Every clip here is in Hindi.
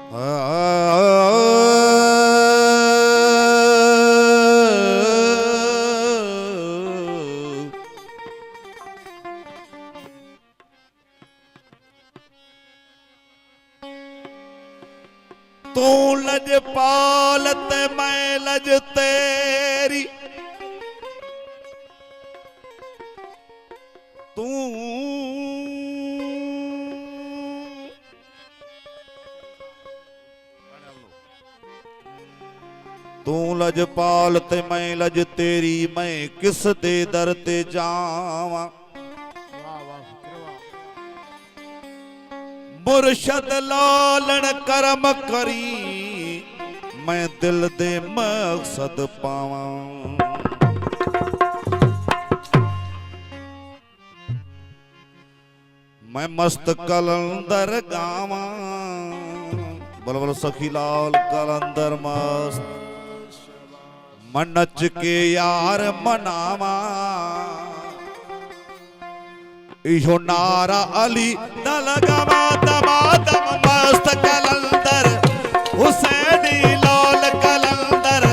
तू लजपाल ते मैं लज तेरी, तू लजपाल ते मैं लज तेरी, मैं किस दे दर ते जावा। मुर्शद लालण करम करी, मैं दिल दे मकसद पावा। मैं मस्त कलंदर गावा, बोल बोल सखी लाल कलंदर मस्त। मन नच के यार मनावा, इहो नारा अली न लगावा। दमादम मस्त कलंदर हुसैनी लाल कलंदर,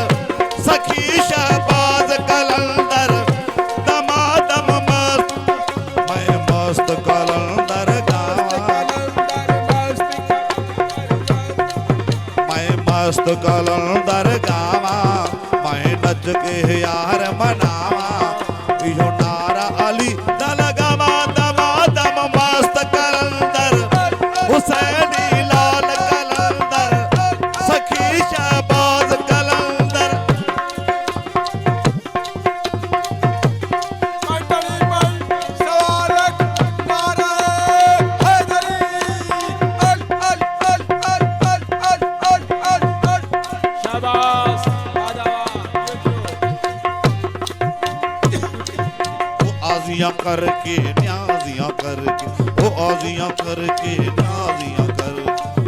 सखी शहबाज कलंदर। दमादम मस्त मैं मस्त कलंदर गावा, मैं मस्त कलंदर गावा। मैं नच के यार मनावा, इहो नारा अली न लगावा। दमादम मस्त कलंदर हुसैनी लाल कलंदर, सखी शहबाज कलंदर। आजियां करके न्याजियां करके, ओ आजियां करके न्याजियां कर।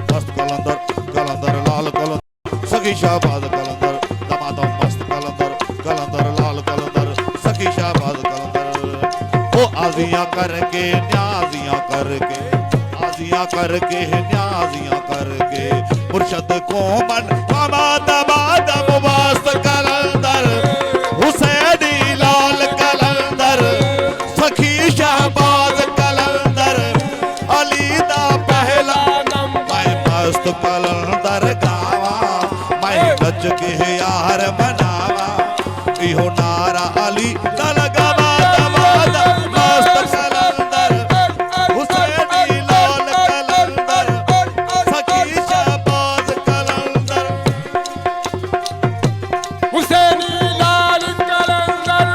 मस्त कलंदर कलंदर लाल कलंदर, सखी शहबाज कलंदर। दमादम मस्त कलंदर कलंदर लाल कलंदर, सखी शहबाज कलंदर। ओ आजियां करके न्याजियां करके, आजियां करके न्याजियां करके। मुर्शद को मन पावा। दमादम मस्त कलंदर हुसैनी लाल कलंदर, सखी शहबाज कलंदर। अली दा पहला नम मैं मस्त कलंदर गावा, मैं नच के यार मनावा। इहो नारा अली न लगावा। दमादम मस्त कलंदर हुसैनी लाल कलंदर, सखी शहबाज कलंदर। हुसैनी लाल कलंदर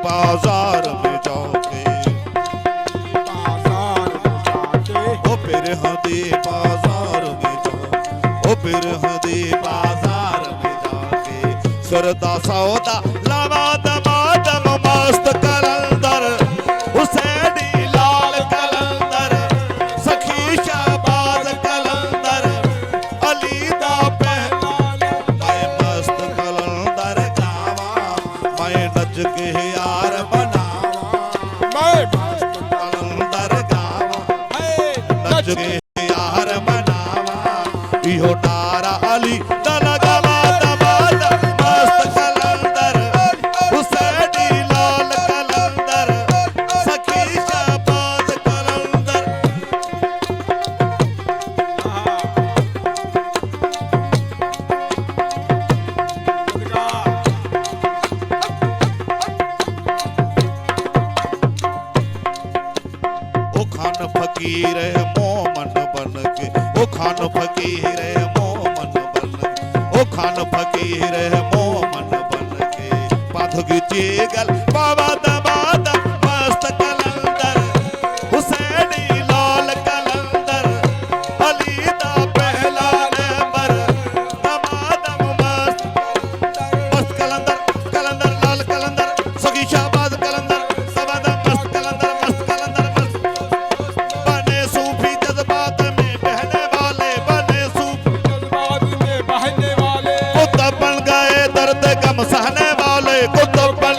बाजार में जाके, ओ फिर हदी बाजार में जाके, ओ फिर हदी बाजार में जाके। सरदा सौदा लावा। दमादम मस्त कलंदर हुसैनी लाल कलंदर, सखी शहबाज कलंदर। अली दा पहला मैं मस्त कलंदर गावा, मैं नच के यार मनावा। मैं मस्त कलंदर गावा, नच के यार मनावा। इहो नारा अली न लगावा। दमादम मस्त कलंदर हुसैनी लाल कलंदर, सखी शहबाज कलंदर। ओ खान फकीर मोमन बन के, ओ खान फकीर मोमन बन के, ओ खान फकीर मोमन बन के। पाधुगी चीगल बाबा। दमादम मस्त कलंदर हुसैनी लाल कलंदर, अली दा पहला नंबर। दमादम मस्त कलंदर कलंदर लाल कलंदर, सखी शहबाज कलंदर। दमादम मस्त कलंदर मस्त कलंदर मस्त। बने सूफी जज्बात में बहने वाले, बने सूफी जज्बात में बहने वाले। खुद बन गए दर्द गम सहने वाले। कुतुब